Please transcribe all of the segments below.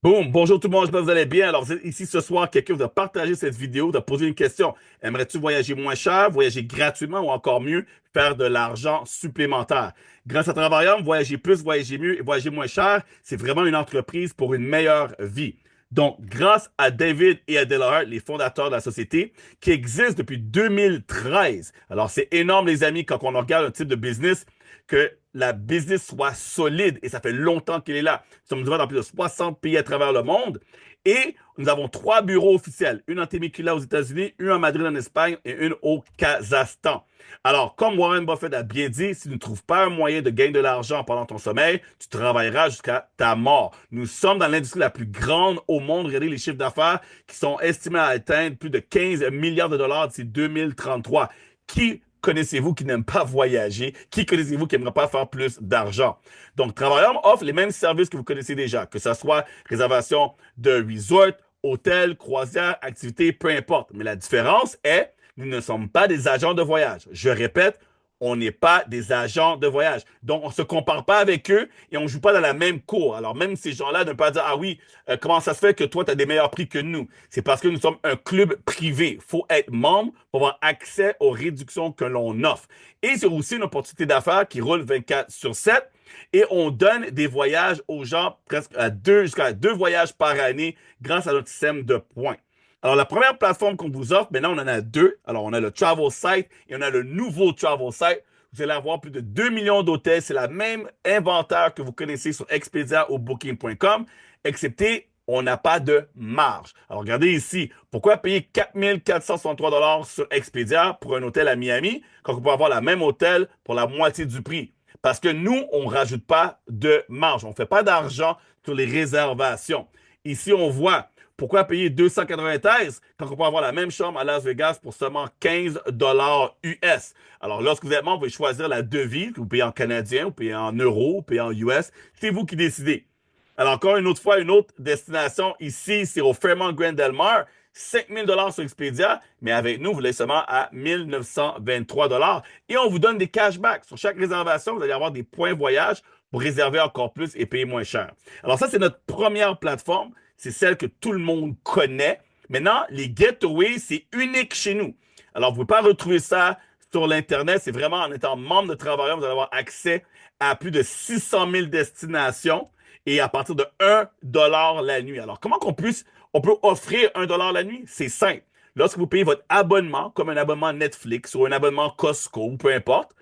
Boum! Bonjour tout le monde, j'espère que vous allez bien. Alors, ici ce soir, quelqu'un vous a partagé cette vidéo, vous a posé une question. Aimerais-tu voyager moins cher, voyager gratuitement ou encore mieux, faire de l'argent supplémentaire? Grâce à Travaillum, voyager plus, voyager mieux et voyager moins cher, c'est vraiment une entreprise pour une meilleure vie. Donc, grâce à David et à Delaware, les fondateurs de la société, qui existent depuis 2013. Alors, c'est énorme, les amis, quand on regarde un type de business, que la business soit solide et ça fait longtemps qu'il est là. Nous sommes dans plus de 60 pays à travers le monde et nous avons trois bureaux officiels, une en Temecula aux États-Unis, une en Madrid en Espagne et une au Kazakhstan. Alors, comme Warren Buffett a bien dit, si tu ne trouves pas un moyen de gagner de l'argent pendant ton sommeil, tu travailleras jusqu'à ta mort. Nous sommes dans l'industrie la plus grande au monde. Regardez les chiffres d'affaires qui sont estimés à atteindre plus de 15 milliards de dollars d'ici 2033. Qui connaissez-vous qui n'aime pas voyager? Qui connaissez-vous qui n'aimerait pas faire plus d'argent? Donc, Travailleur offre les mêmes services que vous connaissez déjà, que ce soit réservation de resort, hôtel, croisière, activité, peu importe. Mais la différence est, nous ne sommes pas des agents de voyage. Je répète, on n'est pas des agents de voyage. Donc, on ne se compare pas avec eux et on ne joue pas dans la même cour. Alors, même ces gens-là ne peuvent pas dire, ah oui, comment ça se fait que toi, tu as des meilleurs prix que nous? C'est parce que nous sommes un club privé. Il faut être membre pour avoir accès aux réductions que l'on offre. Et c'est aussi une opportunité d'affaires qui roule 24 sur 7. Et on donne des voyages aux gens presque jusqu'à deux voyages par année grâce à notre système de points. Alors, la première plateforme qu'on vous offre, maintenant, on en a deux. Alors, on a le Travel Site et on a le nouveau Travel Site. Vous allez avoir plus de 2 millions d'hôtels. C'est la même inventaire que vous connaissez sur Expedia ou Booking.com, excepté on n'a pas de marge. Alors, regardez ici. Pourquoi payer 4 463 $ sur Expedia pour un hôtel à Miami quand on peut avoir la même hôtel pour la moitié du prix? Parce que nous, on ne rajoute pas de marge. On ne fait pas d'argent sur les réservations. Ici, on voit pourquoi payer 293 quand on peut avoir la même chambre à Las Vegas pour seulement 15 dollars US? Alors, lorsque vous êtes membre, vous pouvez choisir la devise, que vous payez en canadien, vous payez en euros, vous payez en US. C'est vous qui décidez. Alors, encore une autre fois, une autre destination ici, c'est au Fairmont Grand Del Mar. 5 000 $ sur Expedia, mais avec nous, vous l'avez seulement à 1 923 $ et on vous donne des cashbacks. Sur chaque réservation, vous allez avoir des points voyage pour réserver encore plus et payer moins cher. Alors ça, c'est notre première plateforme. C'est celle que tout le monde connaît. Maintenant, les Getaways, c'est unique chez nous. Alors, vous ne pouvez pas retrouver ça sur l'Internet. C'est vraiment en étant membre de Travailleurs, vous allez avoir accès à plus de 600 000 destinations et à partir de 1 $ la nuit. Alors, comment on peut offrir 1 $ la nuit? C'est simple. Lorsque vous payez votre abonnement, comme un abonnement Netflix ou un abonnement Costco, peu importe,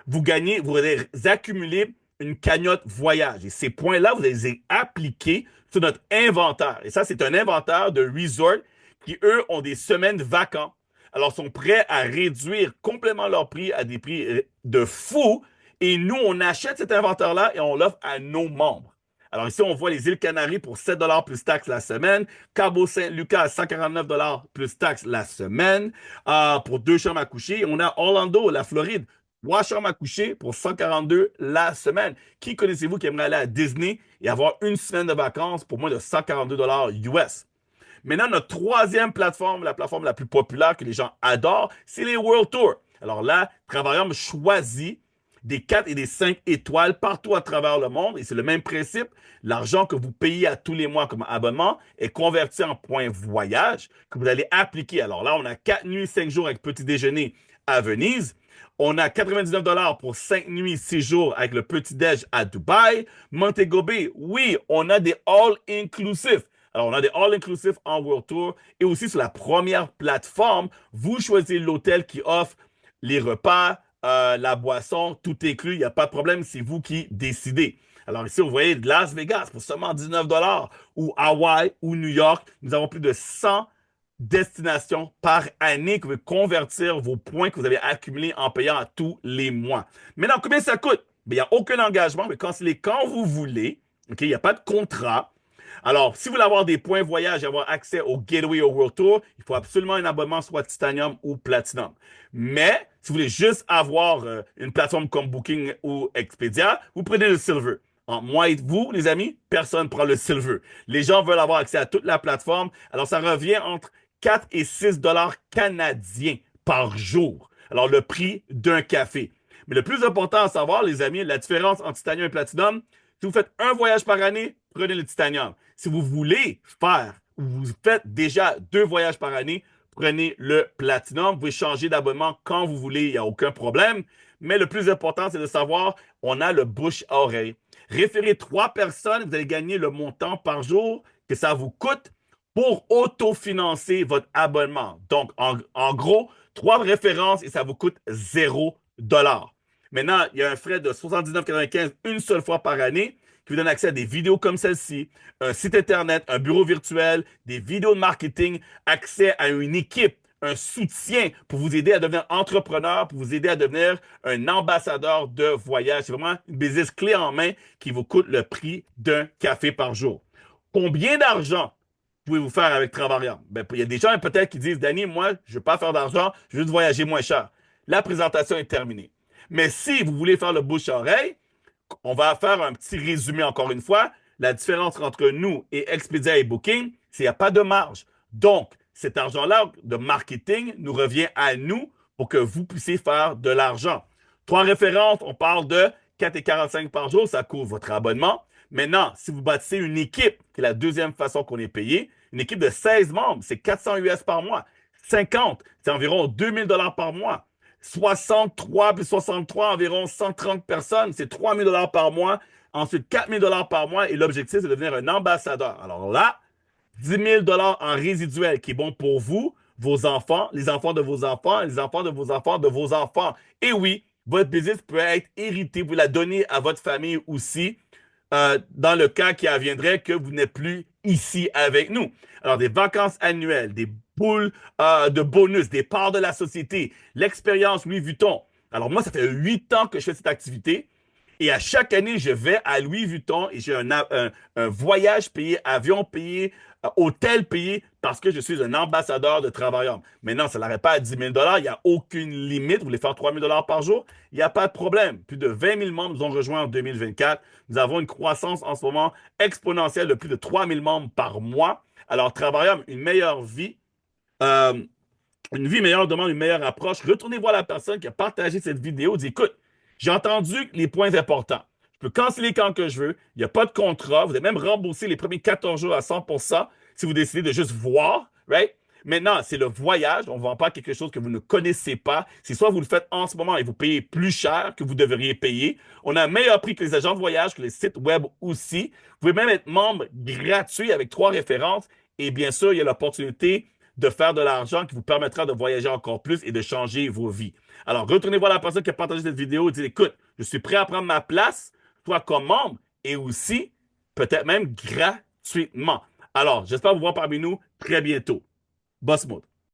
vous allez accumuler une cagnotte voyage. Et ces points-là, vous allez les appliquer sur notre inventaire. Et ça, c'est un inventaire de resorts qui, eux, ont des semaines vacants. Alors, sont prêts à réduire complètement leur prix à des prix de fou. Et nous, on achète cet inventaire-là et on l'offre à nos membres. Alors ici, on voit les îles Canaries pour 7 $ plus taxes la semaine. Cabo Saint-Lucas à 149 $ plus taxes la semaine pour deux chambres à coucher. On a Orlando, la Floride, trois chambres à coucher pour 142 la semaine. Qui connaissez-vous qui aimerait aller à Disney et avoir une semaine de vacances pour moins de 142 $ US? Maintenant, notre troisième plateforme, la plateforme la plus populaire que les gens adorent, c'est les World Tours. Alors là, Travailleur choisit des 4 et des 5 étoiles partout à travers le monde. Et c'est le même principe. L'argent que vous payez à tous les mois comme abonnement est converti en points voyage que vous allez appliquer. Alors là, on a 4 nuits, 5 jours avec petit déjeuner à Venise. On a 99 $ pour 5 nuits, 6 jours avec le petit-déj à Dubaï. Montego Bay, oui, on a des all-inclusive. Alors, on a des all-inclusive en World Tour et aussi sur la première plateforme, vous choisissez l'hôtel qui offre les repas, la boisson, tout inclus. Il n'y a pas de problème, c'est vous qui décidez. Alors ici, vous voyez Las Vegas pour seulement 19 $ ou Hawaï ou New York. Nous avons plus de 100 destinations par année que vous pouvez convertir vos points que vous avez accumulés en payant à tous les mois. Maintenant, combien ça coûte? Bien, il n'y a aucun engagement, mais quand vous voulez. OK, il n'y a pas de contrat. Alors, si vous voulez avoir des points voyage et avoir accès au Gateway au World Tour, il faut absolument un abonnement soit Titanium ou Platinum. Mais, si vous voulez juste avoir une plateforme comme Booking ou Expedia, vous prenez le Silver. Entre moi et vous, les amis, personne ne prend le Silver. Les gens veulent avoir accès à toute la plateforme. Alors, ça revient entre 4 et 6 $ canadiens par jour. Alors, le prix d'un café. Mais le plus important à savoir, les amis, la différence entre Titanium et Platinum, si vous faites un voyage par année, prenez le Titanium. Si vous voulez faire, ou vous faites déjà 2 voyages par année, prenez le Platinum. Vous pouvez changer d'abonnement quand vous voulez, il n'y a aucun problème. Mais le plus important, c'est de savoir, on a le bouche à oreille. Référez 3 personnes, vous allez gagner le montant par jour que ça vous coûte pour autofinancer votre abonnement. Donc, en gros, 3 références et ça vous coûte 0 $. Maintenant, il y a un frais de 79,95 une seule fois par année qui vous donne accès à des vidéos comme celle-ci, un site Internet, un bureau virtuel, des vidéos de marketing, accès à une équipe, un soutien pour vous aider à devenir entrepreneur, pour vous aider à devenir un ambassadeur de voyage. C'est vraiment une business clé en main qui vous coûte le prix d'un café par jour. Combien d'argent pouvez-vous faire avec Travarium? Ben, il y a des gens peut-être qui disent, Danny, moi, je ne veux pas faire d'argent, je veux juste voyager moins cher. La présentation est terminée. Mais si vous voulez faire le bouche-oreille, on va faire un petit résumé encore une fois. La différence entre nous et Expedia et Booking, c'est qu'il n'y a pas de marge. Donc, cet argent-là de marketing nous revient à nous pour que vous puissiez faire de l'argent. 3 références, on parle de 4,45 par jour, ça couvre votre abonnement. Maintenant, si vous bâtissez une équipe, qui est la deuxième façon qu'on est payé, une équipe de 16 membres, c'est 400 US par mois. 50, c'est environ 2000 $ par mois. 63 plus 63, environ 130 personnes, c'est 3000 $ par mois. Ensuite, 4000 $ par mois et l'objectif, c'est de devenir un ambassadeur. Alors là, 10 000 $ en résiduel qui est bon pour vous, vos enfants, les enfants de vos enfants, les enfants de vos enfants, de vos enfants. Et oui, votre business peut être hérité, vous pouvez la donner à votre famille aussi, dans le cas qui adviendrait que vous n'êtes plus ici avec nous. Alors, des vacances annuelles, des boules de bonus, des parts de la société, l'expérience Louis Vuitton. Alors, moi, ça fait 8 ans que je fais cette activité. Et à chaque année, je vais à Louis Vuitton et j'ai un voyage payé, avion payé, hôtel payé parce que je suis un ambassadeur de Travailleur. Maintenant, ça n'arrête pas à 10 000 $. Il n'y a aucune limite. Vous voulez faire 3 000 $ par jour? Il n'y a pas de problème. Plus de 20 000 membres nous ont rejoints en 2024. Nous avons une croissance en ce moment exponentielle de plus de 3 000 membres par mois. Alors, Travailleur, une meilleure vie. Euh, une vie meilleure demande une meilleure approche. Retournez voir la personne qui a partagé cette vidéo. Dites, écoute, j'ai entendu les points importants. Je peux canceller quand que je veux. Il n'y a pas de contrat. Vous allez même rembourser les premiers 14 jours à 100% si vous décidez de juste voir, right? Maintenant, c'est le voyage. On ne vend pas quelque chose que vous ne connaissez pas. C'est soit vous le faites en ce moment et vous payez plus cher que vous devriez payer. On a un meilleur prix que les agents de voyage, que les sites web aussi. Vous pouvez même être membre gratuit avec 3 références. Et bien sûr, il y a l'opportunité de faire de l'argent qui vous permettra de voyager encore plus et de changer vos vies. Alors, retournez voir la personne qui a partagé cette vidéo et dites, écoute, je suis prêt à prendre ma place, toi comme membre, et aussi, peut-être même gratuitement. Alors, j'espère vous voir parmi nous très bientôt. Boss Mode.